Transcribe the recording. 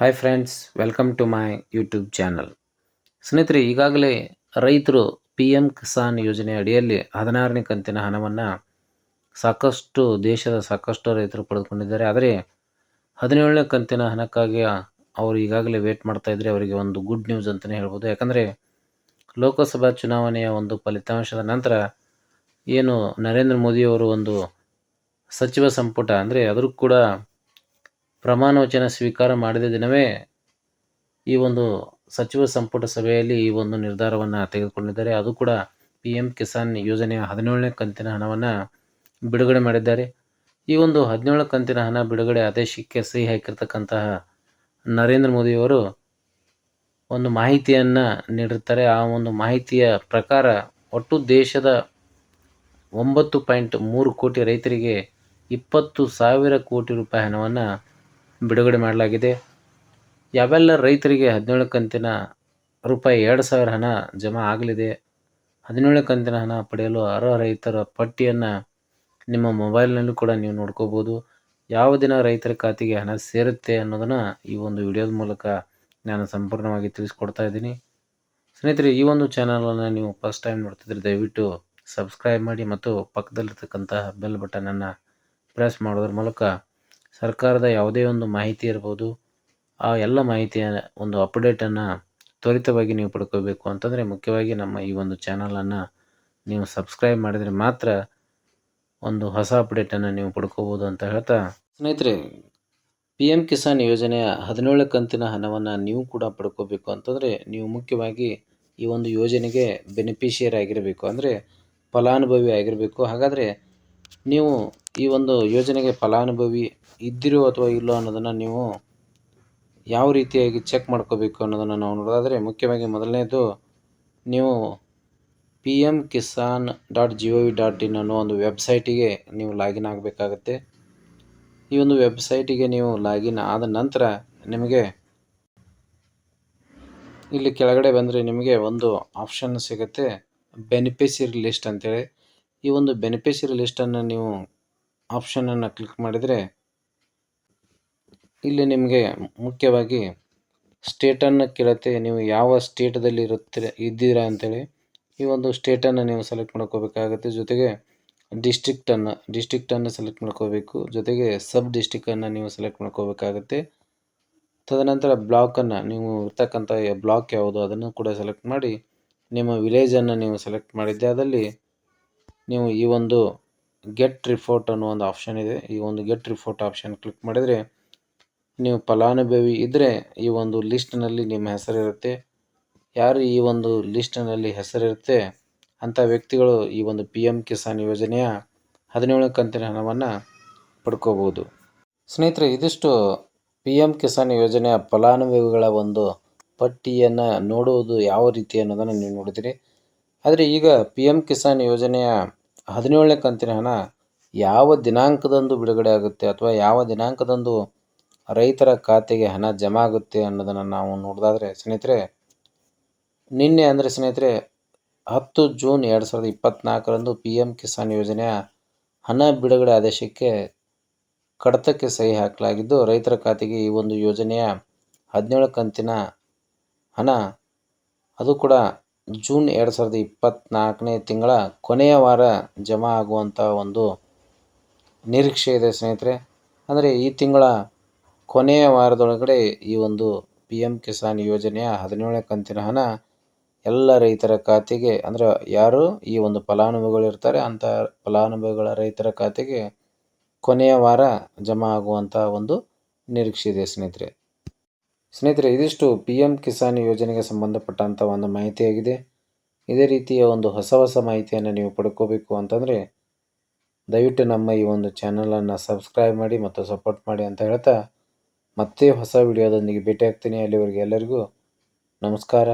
Hi friends, welcome to my YouTube channel. ಸ್ನೇಹಿತರೆ, ಈಗಾಗಲೇ ರೈತರು ಪಿ ಎಮ್ ಕಿಸಾನ್ ಯೋಜನೆ ಅಡಿಯಲ್ಲಿ 16ನೇ ಕಂತಿನ ಹಣವನ್ನು ದೇಶದ ಸಾಕಷ್ಟು ರೈತರು ಪಡೆದುಕೊಂಡಿದ್ದಾರೆ. ಆದರೆ 17ನೇ ಕಂತಿನ ಹಣಕ್ಕಾಗಿ ಅವರು ಈಗಾಗಲೇ ವೇಟ್ ಮಾಡ್ತಾ ಇದ್ದರೆ ಅವರಿಗೆ ಒಂದು ಗುಡ್ ನ್ಯೂಸ್ ಅಂತಲೇ ಹೇಳ್ಬೋದು. ಯಾಕಂದರೆ ಲೋಕಸಭಾ ಚುನಾವಣೆಯ ಒಂದು ಫಲಿತಾಂಶದ ನಂತರ ಏನು ನರೇಂದ್ರ ಮೋದಿಯವರು ಒಂದು ಸಚಿವ ಸಂಪುಟ ಅಂದರೆ ಅದರೂ ಕೂಡ ಪ್ರಮಾಣ ವಚನ ಸ್ವೀಕಾರ ಮಾಡಿದ ದಿನವೇ ಈ ಒಂದು ಸಚಿವ ಸಂಪುಟ ಸಭೆಯಲ್ಲಿ ಈ ಒಂದು ನಿರ್ಧಾರವನ್ನು ತೆಗೆದುಕೊಂಡಿದ್ದಾರೆ. ಅದು ಕೂಡ ಪಿ ಎಮ್ ಕಿಸಾನ್ ಯೋಜನೆಯ 17ನೇ ಕಂತಿನ ಹಣವನ್ನು ಬಿಡುಗಡೆ ಮಾಡಿದ್ದಾರೆ. ಈ ಒಂದು 17 ಕಂತಿನ ಹಣ ಬಿಡುಗಡೆ ಆದೇಶಕ್ಕೆ ಸಹಿ ಹಾಕಿರ್ತಕ್ಕಂತಹ ನರೇಂದ್ರ ಮೋದಿಯವರು ಒಂದು ಮಾಹಿತಿಯನ್ನು ನೀಡಿರ್ತಾರೆ. ಆ ಒಂದು ಮಾಹಿತಿಯ ಪ್ರಕಾರ ಒಟ್ಟು ದೇಶದ 9.3 ಕೋಟಿ ರೈತರಿಗೆ 20,000 ಕೋಟಿ ರೂಪಾಯಿ ಹಣವನ್ನು ಬಿಡುಗಡೆ ಮಾಡಲಾಗಿದೆ. ಯಾವೆಲ್ಲ ರೈತರಿಗೆ 17 ಕಂತಿನ ರೂಪಾಯಿ 2,000 ಹಣ ಜಮಾ ಆಗಲಿದೆ, 17 ಕಂತಿನ ಹಣ ಪಡೆಯಲು ಅರ್ಹ ರೈತರ ಪಟ್ಟಿಯನ್ನು ನಿಮ್ಮ ಮೊಬೈಲ್ನಲ್ಲೂ ಕೂಡ ನೀವು ನೋಡ್ಕೋಬೋದು. ಯಾವ ದಿನ ರೈತರ ಖಾತೆಗೆ ಹಣ ಸೇರುತ್ತೆ ಅನ್ನೋದನ್ನು ಈ ಒಂದು ವಿಡಿಯೋದ ಮೂಲಕ ನಾನು ಸಂಪೂರ್ಣವಾಗಿ ತಿಳಿಸ್ಕೊಡ್ತಾ ಇದ್ದೀನಿ. ಸ್ನೇಹಿತರೆ, ಈ ಒಂದು ಚಾನಲನ್ನು ನೀವು ಫಸ್ಟ್ ಟೈಮ್ ನೋಡ್ತಿದ್ರೆ ದಯವಿಟ್ಟು ಸಬ್ಸ್ಕ್ರೈಬ್ ಮಾಡಿ ಮತ್ತು ಪಕ್ಕದಲ್ಲಿರ್ತಕ್ಕಂತಹ ಬೆಲ್ ಬಟನನ್ನು ಪ್ರೆಸ್ ಮಾಡೋದ್ರ ಮೂಲಕ ಸರ್ಕಾರದ ಯಾವುದೇ ಒಂದು ಮಾಹಿತಿ ಇರ್ಬೋದು, ಆ ಎಲ್ಲ ಮಾಹಿತಿಯ ಒಂದು ಅಪ್ಡೇಟನ್ನು ತ್ವರಿತವಾಗಿ ನೀವು ಪಡ್ಕೋಬೇಕು ಅಂತಂದರೆ ಮುಖ್ಯವಾಗಿ ನಮ್ಮ ಈ ಒಂದು ಚಾನಲನ್ನು ನೀವು ಸಬ್ಸ್ಕ್ರೈಬ್ ಮಾಡಿದರೆ ಮಾತ್ರ ಒಂದು ಹೊಸ ಅಪ್ಡೇಟನ್ನು ನೀವು ಪಡ್ಕೋಬೋದು ಅಂತ ಹೇಳ್ತಾ, ಸ್ನೇಹಿತರೆ, ಪಿ ಎಮ್ ಕಿಸಾನ್ ಯೋಜನೆಯ 17 ಕಂತಿನ ಹಣವನ್ನು ನೀವು ಕೂಡ ಪಡ್ಕೋಬೇಕು ಅಂತಂದರೆ ನೀವು ಮುಖ್ಯವಾಗಿ ಈ ಒಂದು ಯೋಜನೆಗೆ ಬೆನಿಫಿಷಿಯರಿ ಆಗಿರಬೇಕು, ಅಂದರೆ ಫಲಾನುಭವಿ ಆಗಿರಬೇಕು. ಹಾಗಾದರೆ ನೀವು ಈ ಒಂದು ಯೋಜನೆಗೆ ಫಲಾನುಭವಿ ಇದ್ದಿರೋ ಅಥವಾ ಇಲ್ಲೋ ಅನ್ನೋದನ್ನು ನೀವು ಯಾವ ರೀತಿಯಾಗಿ ಚೆಕ್ ಮಾಡ್ಕೋಬೇಕು ಅನ್ನೋದನ್ನು ನಾವು ನೋಡೋದಾದರೆ, ಮುಖ್ಯವಾಗಿ ಮೊದಲನೇದು ನೀವು pmkisan.gov.in ಅನ್ನೋ ಒಂದು ವೆಬ್ಸೈಟಿಗೆ ನೀವು ಲಾಗಿನ್ ಆಗಬೇಕಾಗತ್ತೆ. ಈ ಒಂದು ವೆಬ್ಸೈಟಿಗೆ ನೀವು ಲಾಗಿನ್ ಆದ ನಂತರ ನಿಮಗೆ ಇಲ್ಲಿ ಕೆಳಗಡೆ ಬಂದರೆ ನಿಮಗೆ ಒಂದು ಆಪ್ಷನ್ ಸಿಗುತ್ತೆ, ಬೆನಿಫಿಷರಿ ಲಿಸ್ಟ್ ಅಂತೇಳಿ. ಈ ಒಂದು ಬೆನಿಫಿಷರಿ ಲಿಸ್ಟನ್ನು ನೀವು ಆಪ್ಷನನ್ನು ಕ್ಲಿಕ್ ಮಾಡಿದರೆ ಇಲ್ಲಿ ನಿಮಗೆ ಮುಖ್ಯವಾಗಿ ಸ್ಟೇಟನ್ನು ಕೇಳುತ್ತೆ. ನೀವು ಯಾವ ಸ್ಟೇಟದಲ್ಲಿ ಇದ್ದೀರಾ ಅಂತೇಳಿ ಈ ಒಂದು ಸ್ಟೇಟನ್ನು ನೀವು ಸೆಲೆಕ್ಟ್ ಮಾಡ್ಕೋಬೇಕಾಗುತ್ತೆ. ಜೊತೆಗೆ ಡಿಸ್ಟ್ರಿಕ್ಟನ್ನು ಸೆಲೆಕ್ಟ್ ಮಾಡ್ಕೋಬೇಕು. ಜೊತೆಗೆ ಸಬ್ ಡಿಸ್ಟ್ರಿಕ್ಕನ್ನು ನೀವು ಸೆಲೆಕ್ಟ್ ಮಾಡ್ಕೋಬೇಕಾಗುತ್ತೆ. ತದನಂತರ ಬ್ಲಾಕನ್ನು, ನೀವು ಇರ್ತಕ್ಕಂಥ ಬ್ಲಾಕ್ ಯಾವುದು ಅದನ್ನು ಕೂಡ ಸೆಲೆಕ್ಟ್ ಮಾಡಿ ನಿಮ್ಮ ವಿಲೇಜನ್ನು ನೀವು ಸೆಲೆಕ್ಟ್ ಮಾಡಿದ್ದೆ ಆದಲ್ಲಿ ನೀವು ಈ ಒಂದು ಗೆಟ್ ರಿಪೋರ್ಟ್ ಅನ್ನೋ ಒಂದು ಆಪ್ಷನ್ ಇದೆ. ಈ ಒಂದು ಗೆಟ್ ರಿಪೋರ್ಟ್ ಆಪ್ಷನ್ ಕ್ಲಿಕ್ ಮಾಡಿದರೆ ನೀವು ಫಲಾನುಭವಿ ಇದ್ದರೆ ಈ ಒಂದು ಲಿಸ್ಟ್ನಲ್ಲಿ ನಿಮ್ಮ ಹೆಸರಿರುತ್ತೆ. ಯಾರು ಈ ಒಂದು ಲಿಸ್ಟ್ನಲ್ಲಿ ಹೆಸರಿರುತ್ತೆ ಅಂಥ ವ್ಯಕ್ತಿಗಳು ಈ ಒಂದು ಪಿ ಎಮ್ ಕಿಸಾನ್ ಯೋಜನೆಯ 17 ಕಂತಿನ ಹಣವನ್ನು ಪಡ್ಕೋಬೋದು. ಸ್ನೇಹಿತರೆ, ಇದಿಷ್ಟು ಪಿ ಎಮ್ ಕಿಸಾನ್ ಯೋಜನೆಯ ಫಲಾನುಭವಿಗಳ ಒಂದು ಪಟ್ಟಿಯನ್ನು ನೋಡುವುದು ಯಾವ ರೀತಿ ಅನ್ನೋದನ್ನು ನೀವು ನೋಡಿದಿರಿ. ಆದರೆ ಈಗ ಪಿ ಎಮ್ ಕಿಸಾನ್ ಯೋಜನೆಯ 17ನೇ ಕಂತಿನ ಹಣ ಯಾವ ದಿನಾಂಕದಂದು ಬಿಡುಗಡೆ ಆಗುತ್ತೆ ಅಥವಾ ಯಾವ ದಿನಾಂಕದಂದು ರೈತರ ಖಾತೆಗೆ ಹಣ ಜಮಾ ಆಗುತ್ತೆ ಅನ್ನೋದನ್ನು ನಾವು ನೋಡೋದಾದರೆ, ಸ್ನೇಹಿತರೆ, ನಿನ್ನೆ ಅಂದರೆ ಸ್ನೇಹಿತರೆ 10 ಜೂನ್ 2024ರಂದು ಪಿ ಎಮ್ ಕಿಸಾನ್ ಯೋಜನೆಯ ಹಣ ಬಿಡುಗಡೆ ಆದೇಶಕ್ಕೆ ಕಡತಕ್ಕೆ ಸಹಿ ಹಾಕಲಾಗಿದ್ದು, ರೈತರ ಖಾತೆಗೆ ಈ ಒಂದು ಯೋಜನೆಯ 17 ಕಂತಿನ ಹಣ ಅದು ಕೂಡ ಜೂನ್ 2024ನೇ ತಿಂಗಳ ಕೊನೆಯ ವಾರ ಜಮಾ ಆಗುವಂಥ ಒಂದು ನಿರೀಕ್ಷೆ ಇದೆ ಸ್ನೇಹಿತರೆ. ಅಂದರೆ ಈ ತಿಂಗಳ ಕೊನೆಯ ವಾರದೊಳಗಡೆ ಈ ಒಂದು ಪಿ ಎಮ್ ಕಿಸಾನ್ ಯೋಜನೆಯ 17ನೇ ಕಂತಿನ ಹಣ ಎಲ್ಲ ರೈತರ ಖಾತೆಗೆ, ಅಂದರೆ ಯಾರು ಈ ಒಂದು ಫಲಾನುಭವಿಗಳು ಇರ್ತಾರೆ ಅಂಥ ಫಲಾನುಭವಿಗಳ ರೈತರ ಖಾತೆಗೆ ಕೊನೆಯ ವಾರ ಜಮಾ ಆಗುವಂಥ ಒಂದು ನಿರೀಕ್ಷೆ ಇದೆ ಸ್ನೇಹಿತರೆ. ಇದಿಷ್ಟು ಪಿ ಎಮ್ ಕಿಸಾನ್ ಯೋಜನೆಗೆ ಸಂಬಂಧಪಟ್ಟಂಥ ಒಂದು ಮಾಹಿತಿಯಾಗಿದೆ. ಇದೇ ರೀತಿಯ ಒಂದು ಹೊಸ ಮಾಹಿತಿಯನ್ನು ನೀವು ಪಡ್ಕೋಬೇಕು ಅಂತಂದರೆ ದಯವಿಟ್ಟು ನಮ್ಮ ಈ ಒಂದು ಚಾನಲನ್ನು ಸಬ್ಸ್ಕ್ರೈಬ್ ಮಾಡಿ ಮತ್ತು ಸಪೋರ್ಟ್ ಮಾಡಿ ಅಂತ ಹೇಳ್ತಾ ಮತ್ತೆ ಹೊಸ ವಿಡಿಯೋದೊಂದಿಗೆ ಭೇಟಿ ಆಗ್ತೀನಿ. ಅಲ್ಲಿವರೆಗೆ ಎಲ್ಲರಿಗೂ ನಮಸ್ಕಾರ.